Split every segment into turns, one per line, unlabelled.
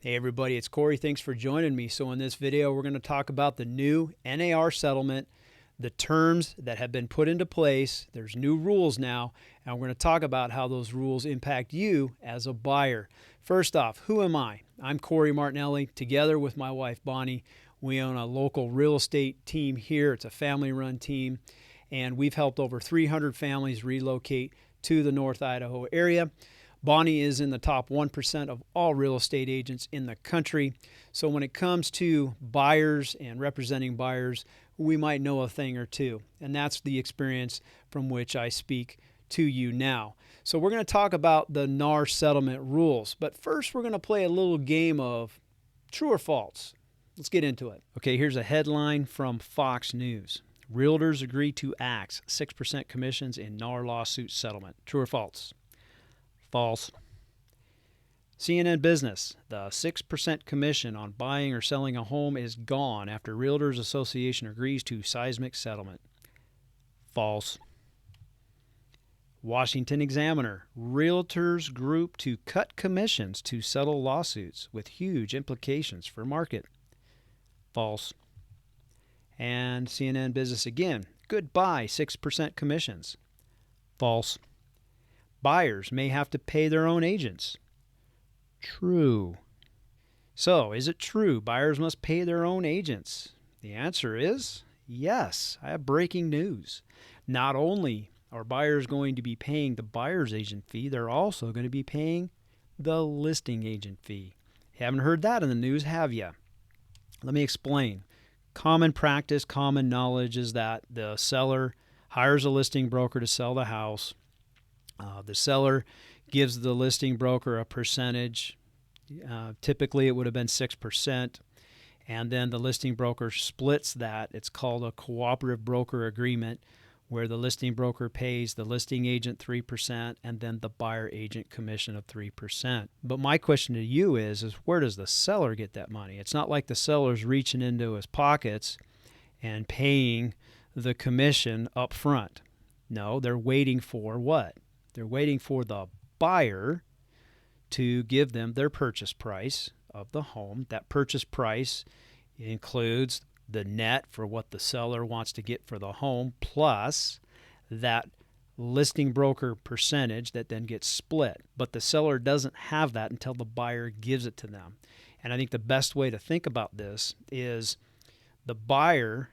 Hey everybody, it's Kory. Thanks for joining me. So in this video, we're going to talk about the new NAR settlement, the terms that have been put into place. There's new rules now, and we're going to talk about how those rules impact you as a buyer. First off, who am I? I'm Kory Martinelli. Together with my wife, Bonnie, we own a local real estate team here. It's a family-run team, and we've helped over 300 families relocate to the North Idaho area. Bonnie is in the top 1% of all real estate agents in the country. So when it comes to buyers and representing buyers, we might know a thing or two. And that's the experience from which I speak to you now. So we're going to talk about the NAR settlement rules. But first, we're going to play a little game of true or false. Let's get into it. Okay, here's a headline from Fox News. Realtors agree to axe 6% commissions in NAR lawsuit settlement. True or false? False. CNN Business. The 6% commission on buying or selling a home is gone after Realtors Association agrees to seismic settlement. False. Washington Examiner. Realtors group to cut commissions to settle lawsuits with huge implications for market. False. And CNN Business again. Goodbye 6% commissions. False. Buyers may have to pay their own agents. True. So, is it true buyers must pay their own agents? The answer is yes. I have breaking news. Not only are buyers going to be paying the buyer's agent fee, they're also going to be paying the listing agent fee. You haven't heard that in the news, have you? Let me explain. Common practice, common knowledge is that the seller hires a listing broker to sell the house. The seller gives the listing broker a percentage. Typically, it would have been 6%. And then the listing broker splits that. It's called a cooperative broker agreement, where the listing broker pays the listing agent 3% and then the buyer agent commission of 3%. But my question to you is where does the seller get that money? It's not like the seller's reaching into his pockets and paying the commission up front. No, they're waiting for what? They're waiting for the buyer to give them their purchase price of the home. That purchase price includes the net for what the seller wants to get for the home, plus that listing broker percentage that then gets split. But the seller doesn't have that until the buyer gives it to them. And I think the best way to think about this is the buyer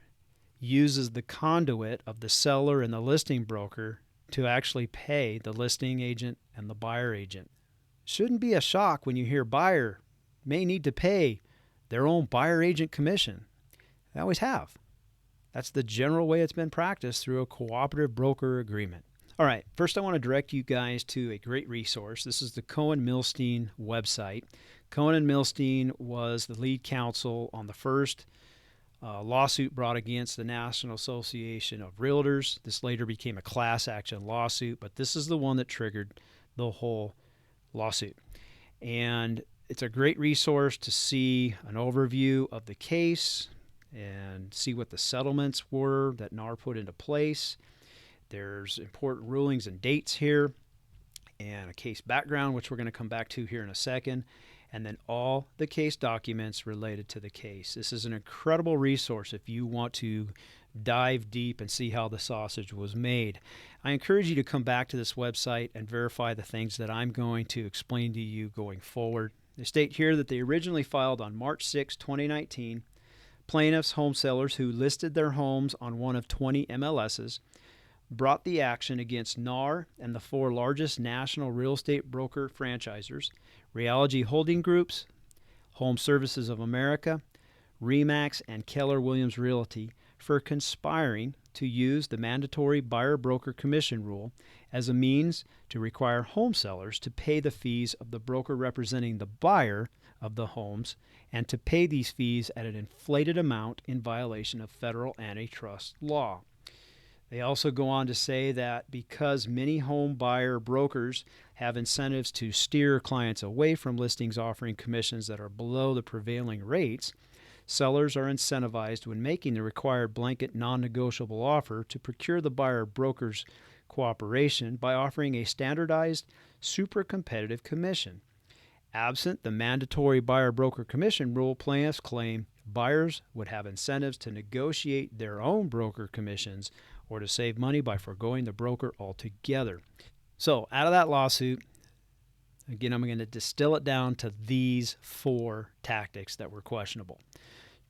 uses the conduit of the seller and the listing broker to actually pay the listing agent and the buyer agent. Shouldn't be a shock when you hear buyer may need to pay their own buyer agent commission. They always have. That's the general way it's been practiced through a cooperative broker agreement. All right, first I want to direct you guys to a great resource. This is the Cohen-Milstein website. Cohen and Milstein was the lead counsel on the first lawsuit brought against the National Association of Realtors. This later became a class action lawsuit, but this is the one that triggered the whole lawsuit. And it's a great resource to see an overview of the case and see what the settlements were that NAR put into place. There's important rulings and dates here, and a case background, which we're going to come back to here in a second, and then all the case documents related to the case. This is an incredible resource if you want to dive deep and see how the sausage was made. I encourage you to come back to this website and verify the things that I'm going to explain to you going forward. They state here that they originally filed on March 6, 2019. Plaintiffs, home sellers who listed their homes on one of 20 MLSs, brought the action against NAR and the four largest national real estate broker franchisors, Realty Holding Groups, Home Services of America, RE/MAX, and Keller Williams Realty for conspiring to use the mandatory buyer-broker commission rule as a means to require home sellers to pay the fees of the broker representing the buyer of the homes and to pay these fees at an inflated amount in violation of federal antitrust law. They also go on to say that because many home buyer brokers have incentives to steer clients away from listings offering commissions that are below the prevailing rates, sellers are incentivized when making the required blanket non-negotiable offer to procure the buyer broker's cooperation by offering a standardized, super competitive commission. Absent the mandatory buyer-broker commission rule, plaintiffs claim buyers would have incentives to negotiate their own broker commissions or to save money by foregoing the broker altogether. So out of that lawsuit, again, I'm going to distill it down to these 4 tactics that were questionable.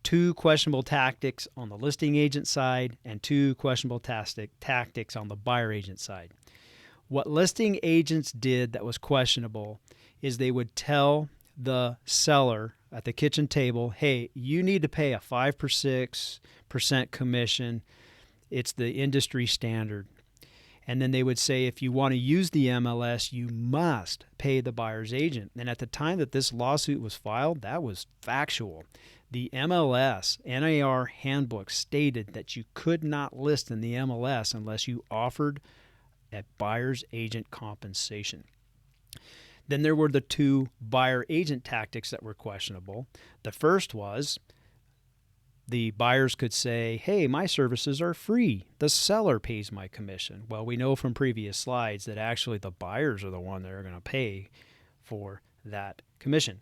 2 questionable tactics on the listing agent side and 2 questionable tactics on the buyer agent side. What listing agents did that was questionable is they would tell the seller at the kitchen table, hey, you need to pay a 5 or 6% commission. It's the industry standard. And then they would say, if you want to use the MLS, you must pay the buyer's agent. And at the time that this lawsuit was filed, that was factual. The MLS NAR handbook stated that you could not list in the MLS unless you offered a buyer's agent compensation. Then there were the 2 buyer agent tactics that were questionable. The first was the buyers could say, hey, my services are free. The seller pays my commission. Well, we know from previous slides that actually the buyers are the one that are going to pay for that commission.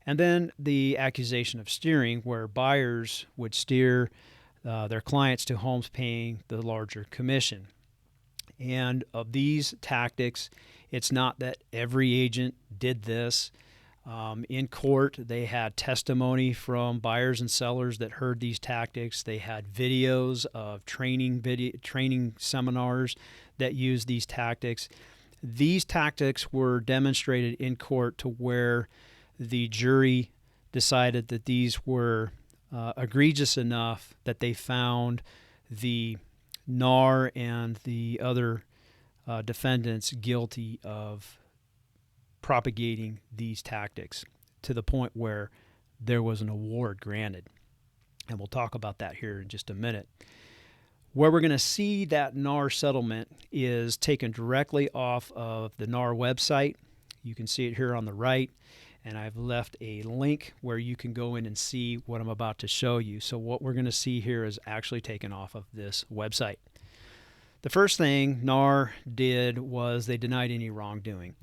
And then the accusation of steering, where buyers would steer their clients to homes paying the larger commission. And of these tactics, it's not that every agent did this. In court, they had testimony from buyers and sellers that heard these tactics. They had videos of training seminars that used these tactics. These tactics were demonstrated in court to where the jury decided that these were egregious enough that they found the NAR and the other defendants guilty of propagating these tactics to the point where there was an award granted. And we'll talk about that here in just a minute. Where we're going to see that NAR settlement is taken directly off of the NAR website. You can see it here on the right, and I've left a link where you can go in and see what I'm about to show you. So what we're going to see here is actually taken off of this website. The first thing NAR did was they denied any wrongdoing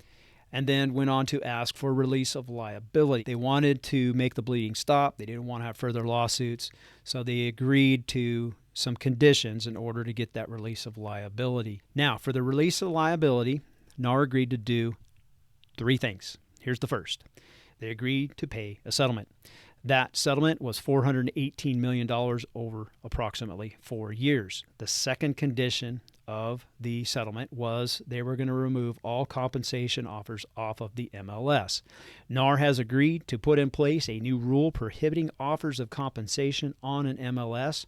and then went on to ask for release of liability. They wanted to make the bleeding stop. They didn't want to have further lawsuits, so they agreed to some conditions in order to get that release of liability. Now, for the release of liability, NAR agreed to do 3 things. Here's the first. They agreed to pay a settlement. That settlement was $418 million over approximately 4 years. The second condition of the settlement was they were going to remove all compensation offers off of the MLS. NAR has agreed to put in place a new rule prohibiting offers of compensation on an MLS.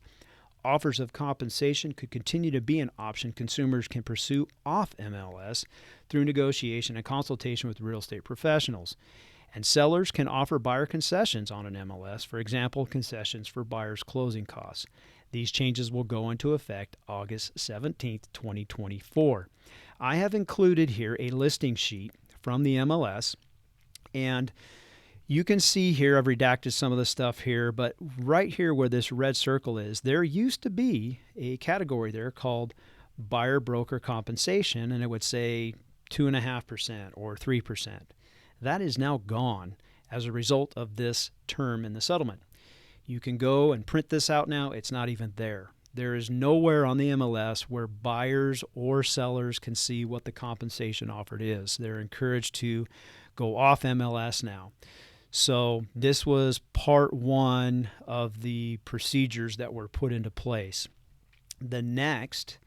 Offers of compensation could continue to be an option consumers can pursue off MLS through negotiation and consultation with real estate professionals. And sellers can offer buyer concessions on an MLS, for example, concessions for buyers' closing costs. These changes will go into effect August 17th, 2024. I have included here a listing sheet from the MLS, and you can see here, I've redacted some of the stuff here, but right here where this red circle is, there used to be a category there called buyer broker compensation, and it would say 2.5% or 3%. That is now gone as a result of this term in the settlement. You can go and print this out now. It's not even there. There is nowhere on the MLS where buyers or sellers can see what the compensation offered is. They're encouraged to go off MLS now. So this was part 1 of the procedures that were put into place. The next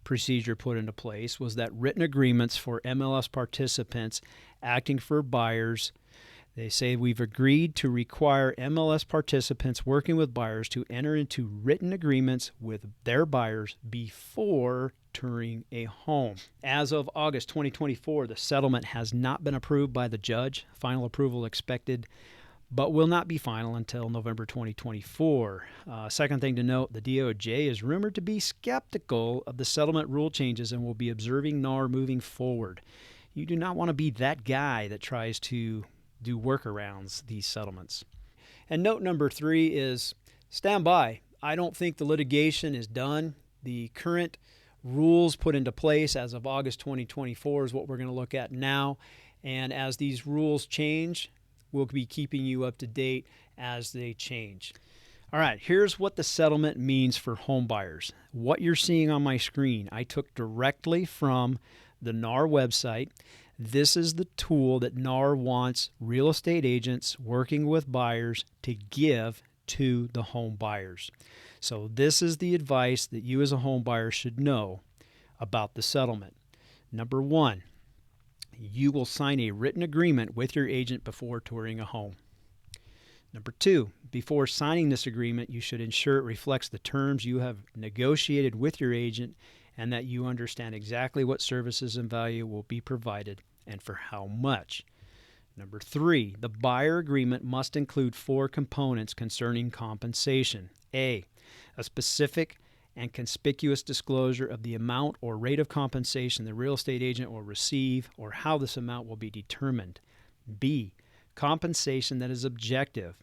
procedure put into place was that written agreements for MLS participants acting for buyers. They say we've agreed to require MLS participants working with buyers to enter into written agreements with their buyers before touring a home. As of August 2024, the settlement has not been approved by the judge. Final approval expected, but will not be final until November 2024. Second thing to note, the DOJ is rumored to be skeptical of the settlement rule changes and will be observing NAR moving forward. You do not want to be that guy that tries to do workarounds these settlements. And note number 3 is stand by. I don't think the litigation is done. The current rules put into place as of August 2024 is what we're going to look at now. And as these rules change, we'll be keeping you up to date as they change. All right, here's what the settlement means for home buyers. What you're seeing on my screen, I took directly from the NAR website. This is the tool that NAR wants real estate agents working with buyers to give to the home buyers. So this is the advice that you as a home buyer should know about the settlement. Number one, you will sign a written agreement with your agent before touring a home. Number two, before signing this agreement, you should ensure it reflects the terms you have negotiated with your agent and that you understand exactly what services and value will be provided and for how much. Number three, the buyer agreement must include 4 components concerning compensation. A specific and conspicuous disclosure of the amount or rate of compensation the real estate agent will receive or how this amount will be determined. B, compensation that is objective.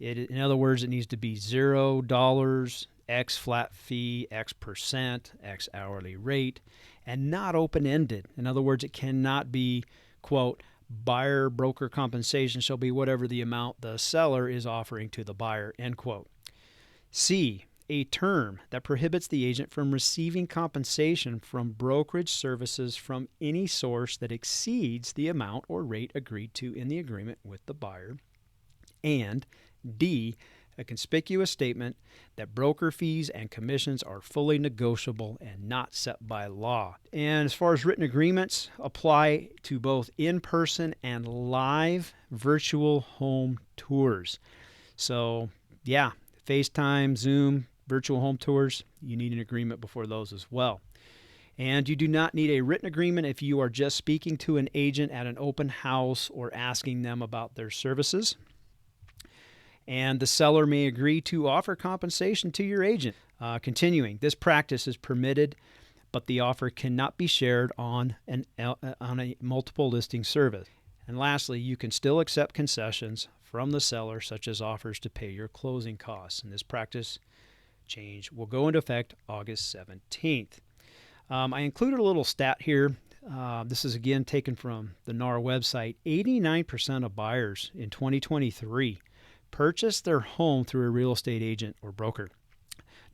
In other words, it needs to be $0, X flat fee, X percent, X hourly rate, and not open-ended. In other words, it cannot be, quote, buyer broker compensation shall be whatever the amount the seller is offering to the buyer, end quote. C, a term that prohibits the agent from receiving compensation from brokerage services from any source that exceeds the amount or rate agreed to in the agreement with the buyer. And D, a conspicuous statement that broker fees and commissions are fully negotiable and not set by law. And as far as written agreements, apply to both in-person and live virtual home tours. So, yeah, FaceTime, Zoom, virtual home tours, you need an agreement before those as well. And you do not need a written agreement if you are just speaking to an agent at an open house or asking them about their services. And the seller may agree to offer compensation to your agent. Continuing, this practice is permitted, but the offer cannot be shared on a multiple listing service. And lastly, you can still accept concessions from the seller, such as offers to pay your closing costs. And this practice change will go into effect August 17th. I included a little stat here. This is again taken from the NAR website. 89% of buyers in 2023 purchased their home through a real estate agent or broker.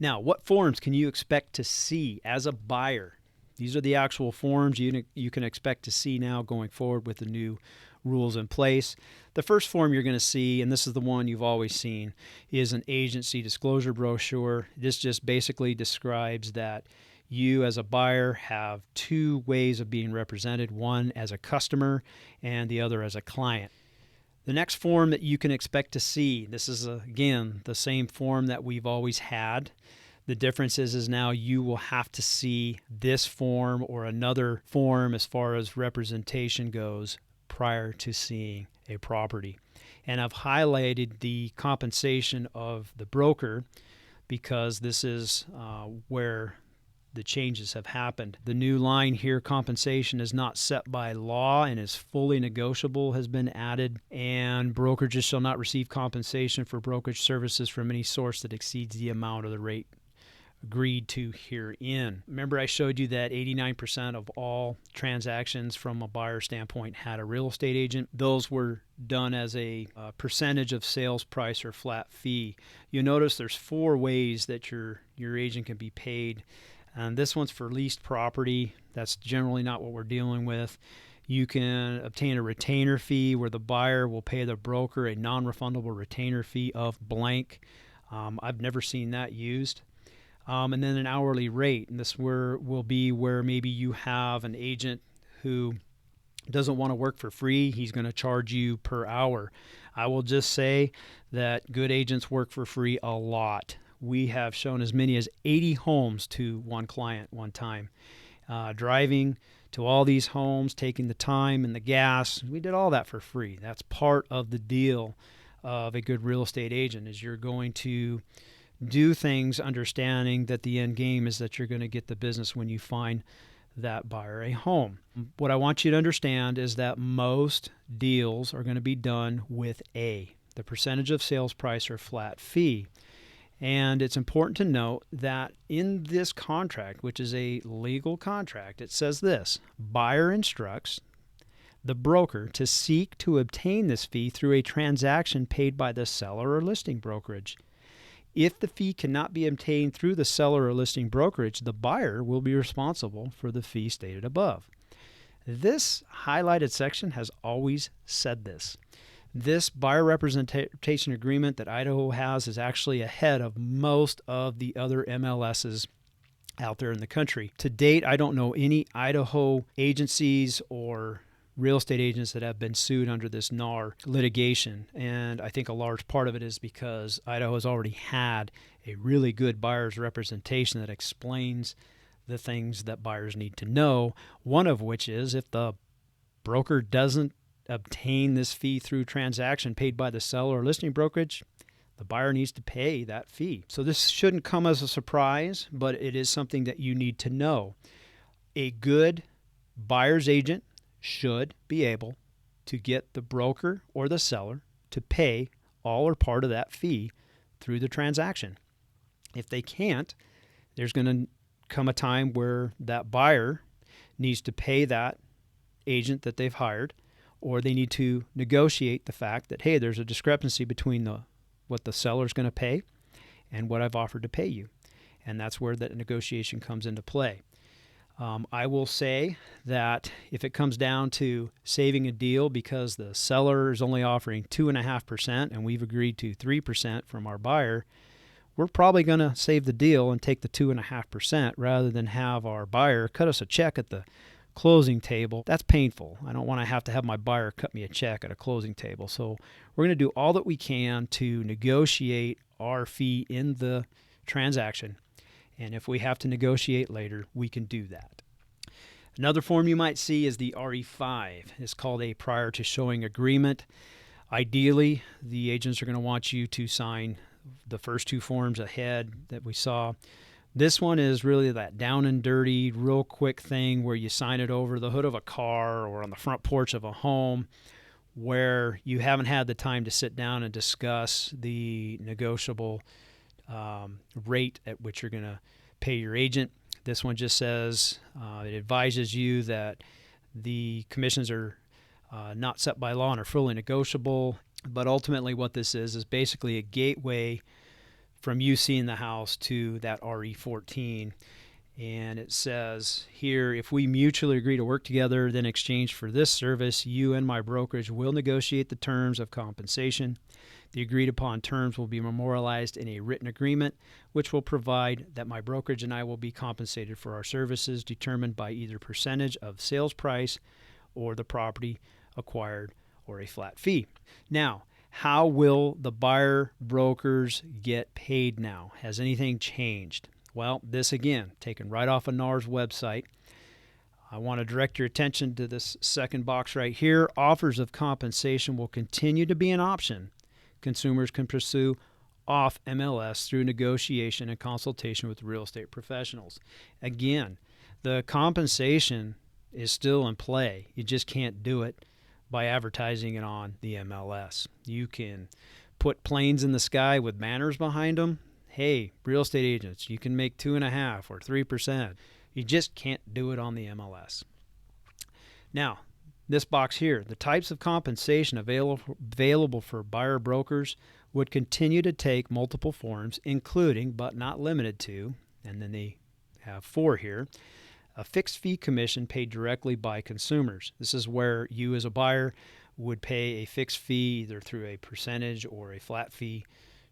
Now, what forms can you expect to see as a buyer? These are the actual forms you can expect to see now going forward with the new rules in place. The first form you're going to see, and this is the one you've always seen, is an agency disclosure brochure. This just basically describes that you as a buyer have 2 ways of being represented, one as a customer and the other as a client. The next form that you can expect to see, this is again the same form that we've always had. The difference is now you will have to see this form or another form as far as representation goes prior to seeing a property. And I've highlighted the compensation of the broker because this is where the changes have happened. The new line here, compensation is not set by law and is fully negotiable, has been added, and brokerages shall not receive compensation for brokerage services from any source that exceeds the amount of the rate agreed to herein. Remember, I showed you that 89% of all transactions from a buyer standpoint had a real estate agent. Those were done as a percentage of sales price or flat fee. You'll notice there's 4 ways that your agent can be paid. And this one's for leased property. That's generally not what we're dealing with. You can obtain a retainer fee where the buyer will pay the broker a non-refundable retainer fee of blank. I've never seen that used. And then an hourly rate. And this will be where maybe you have an agent who doesn't want to work for free. He's going to charge you per hour. I will just say that good agents work for free a lot. We have shown as many as 80 homes to one client one time. Driving to all these homes, taking the time and the gas. We did all that for free. That's part of the deal of a good real estate agent, is you're going to do things understanding that the end game is that you're going to get the business when you find that buyer a home. What I want you to understand is that most deals are going to be done with the percentage of sales price or flat fee. And it's important to note that in this contract, which is a legal contract, it says this: buyer instructs the broker to seek to obtain this fee through a transaction paid by the seller or listing brokerage. If the fee cannot be obtained through the seller or listing brokerage, the buyer will be responsible for the fee stated above. This highlighted section has always said this. This buyer representation agreement that Idaho has is actually ahead of most of the other MLSs out there in the country. To date, I don't know any Idaho agencies or real estate agents that have been sued under this NAR litigation. And I think a large part of it is because Idaho has already had a really good buyer's representation that explains the things that buyers need to know, one of which is if the broker doesn't obtain this fee through transaction paid by the seller or listing brokerage, the buyer needs to pay that fee. So this shouldn't come as a surprise, but it is something that you need to know. A good buyer's agent should be able to get the broker or the seller to pay all or part of that fee through the transaction. If they can't, there's going to come a time where that buyer needs to pay that agent that they've hired, or they need to negotiate the fact that, hey, there's a discrepancy between what the seller's going to pay and what I've offered to pay you. And that's where that negotiation comes into play. I will say that if it comes down to saving a deal because the seller is only offering 2.5% and we've agreed to 3% from our buyer, we're probably going to save the deal and take the 2.5% rather than have our buyer cut us a check at the closing table. That's painful. I don't want to have my buyer cut me a check at a closing table. So we're going to do all that we can to negotiate our fee in the transaction. And if we have to negotiate later, we can do that. Another form you might see is the RE5. It's called a prior to showing agreement. Ideally, the agents are going to want you to sign the first two forms ahead that we saw. This one is really that down and dirty, real quick thing where you sign it over the hood of a car or on the front porch of a home where you haven't had the time to sit down and discuss the negotiable rate at which you're going to pay your agent. This one just says it advises you that the commissions are not set by law and are fully negotiable. But ultimately what this is basically a gateway from you seeing the house to that RE14. And it says here, if we mutually agree to work together, then in exchange for this service, you and my brokerage will negotiate the terms of compensation. The agreed upon terms will be memorialized in a written agreement, which will provide that my brokerage and I will be compensated for our services determined by either percentage of sales price or the property acquired or a flat fee. Now, how will the buyer brokers get paid now? Has anything changed? Well, this again, taken right off of NAR's website. I want to direct your attention to this second box right here. Offers of compensation will continue to be an option. Consumers can pursue off MLS through negotiation and consultation with real estate professionals. Again, the compensation is still in play. You just can't do it by advertising it on the MLS. You can put planes in the sky with banners behind them. Hey, real estate agents, you can make 2.5% or 3%. You just can't do it on the MLS. Now, this box here, the types of compensation available for buyer brokers would continue to take multiple forms, including, but not limited to, and then they have 4 here, a fixed fee commission paid directly by consumers. This is where you as a buyer would pay a fixed fee either through a percentage or a flat fee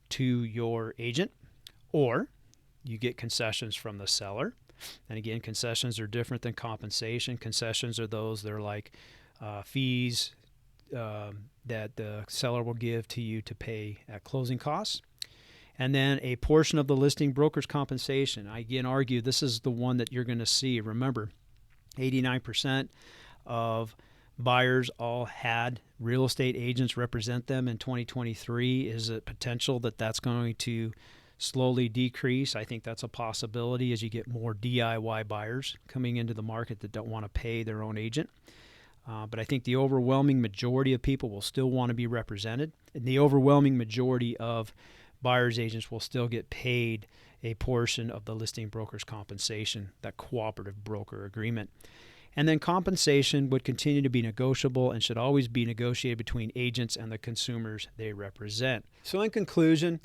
to your agent, or you get concessions from the seller. And again, concessions are different than compensation. Concessions are those that are like fees that the seller will give to you to pay at closing costs. And then a portion of the listing broker's compensation. I again argue this is the one that you're going to see. Remember, 89% of buyers all had real estate agents represent them in 2023. Is it potential that that's going to slowly decrease? I think that's a possibility as you get more DIY buyers coming into the market that don't want to pay their own agent. But I think the overwhelming majority of people will still want to be represented. And the overwhelming majority of buyer's agents will still get paid a portion of the listing broker's compensation, that cooperative broker agreement. And then compensation would continue to be negotiable and should always be negotiated between agents and the consumers they represent. So in conclusion,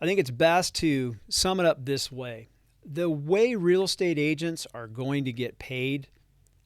I think it's best to sum it up this way. The way real estate agents are going to get paid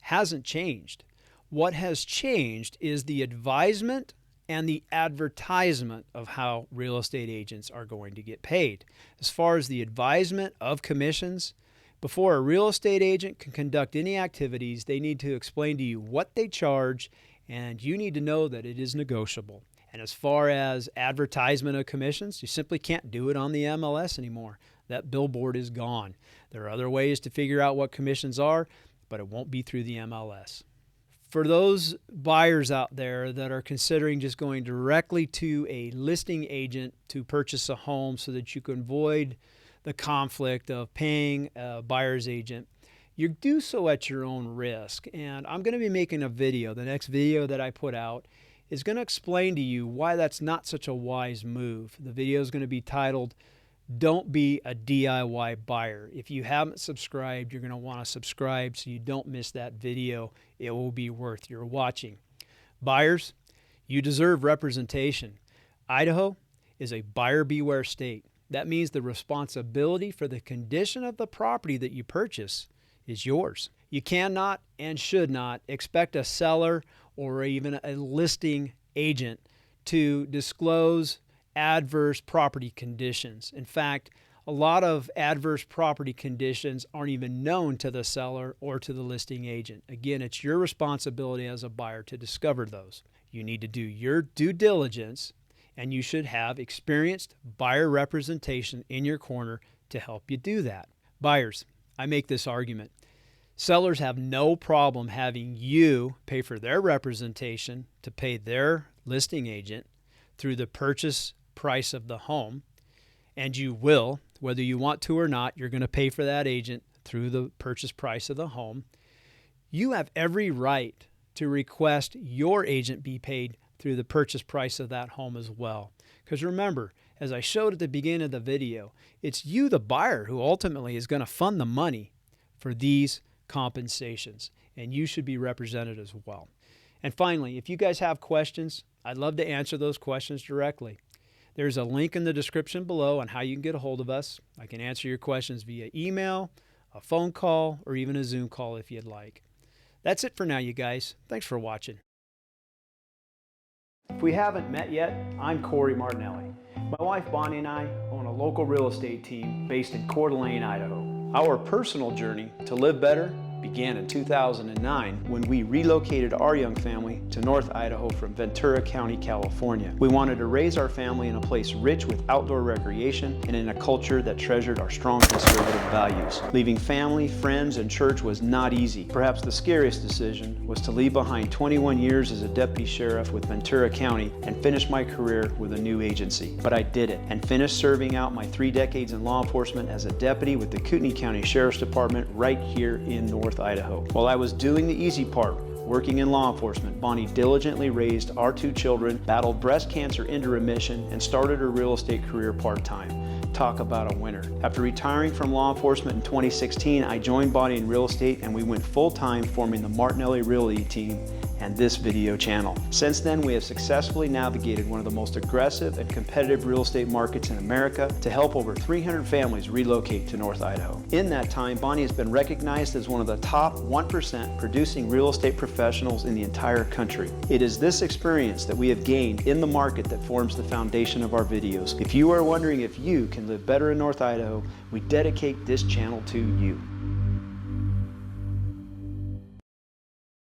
hasn't changed. What has changed is the advisement and the advertisement of how real estate agents are going to get paid. As far as the advisement of commissions, before a real estate agent can conduct any activities, they need to explain to you what they charge, and you need to know that it is negotiable. And as far as advertisement of commissions, you simply can't do it on the MLS anymore. That billboard is gone. There are other ways to figure out what commissions are, but it won't be through the MLS. For those buyers out there that are considering just going directly to a listing agent to purchase a home so that you can avoid the conflict of paying a buyer's agent, you do so at your own risk. And I'm going to be making a video. The next video that I put out is going to explain to you why that's not such a wise move. The video is going to be titled, "Don't Be a DIY Buyer." If you haven't subscribed, you're going to want to subscribe so you don't miss that video. It will be worth your watching. Buyers, you deserve representation. Idaho is a buyer beware state. That means the responsibility for the condition of the property that you purchase is yours. You cannot and should not expect a seller or even a listing agent to disclose adverse property conditions. In fact, a lot of adverse property conditions aren't even known to the seller or to the listing agent. Again, it's your responsibility as a buyer to discover those. You need to do your due diligence, and you should have experienced buyer representation in your corner to help you do that. Buyers, I make this argument. Sellers have no problem having you pay for their representation to pay their listing agent through the purchase price of the home, and you will, whether you want to or not, you're going to pay for that agent through the purchase price of the home. You have every right to request your agent be paid through the purchase price of that home as well. Because remember, as I showed at the beginning of the video, it's you, the buyer, who ultimately is going to fund the money for these compensations, and you should be represented as well. And finally, if you guys have questions, I'd love to answer those questions directly. There's a link in the description below on how you can get a hold of us. I can answer your questions via email, a phone call, or even a Zoom call if you'd like. That's it for now, you guys. Thanks for watching. If we haven't met yet, I'm Kory Martinelli. My wife Bonnie and I own a local real estate team based in Coeur, Idaho. Our personal journey to live better began in 2009 when we relocated our young family to North Idaho from Ventura County, California. We wanted to raise our family in a place rich with outdoor recreation and in a culture that treasured our strong conservative values. Leaving family, friends, and church was not easy. Perhaps the scariest decision was to leave behind 21 years as a deputy sheriff with Ventura County and finish my career with a new agency. But I did it and finished serving out my 3 decades in law enforcement as a deputy with the Kootenai County Sheriff's Department right here in North Idaho. While I was doing the easy part, working in law enforcement, Bonnie diligently raised our 2 children, battled breast cancer into remission, and started her real estate career part-time. Talk about a winner. After retiring from law enforcement in 2016, I joined Bonnie in real estate and we went full-time forming the Martinelli Realty team and this video channel. Since then, we have successfully navigated one of the most aggressive and competitive real estate markets in America to help over 300 families relocate to North Idaho. In that time, Bonnie has been recognized as one of the top 1% producing real estate professionals in the entire country. It is this experience that we have gained in the market that forms the foundation of our videos. If you are wondering if you can live better in North Idaho, we dedicate this channel to you.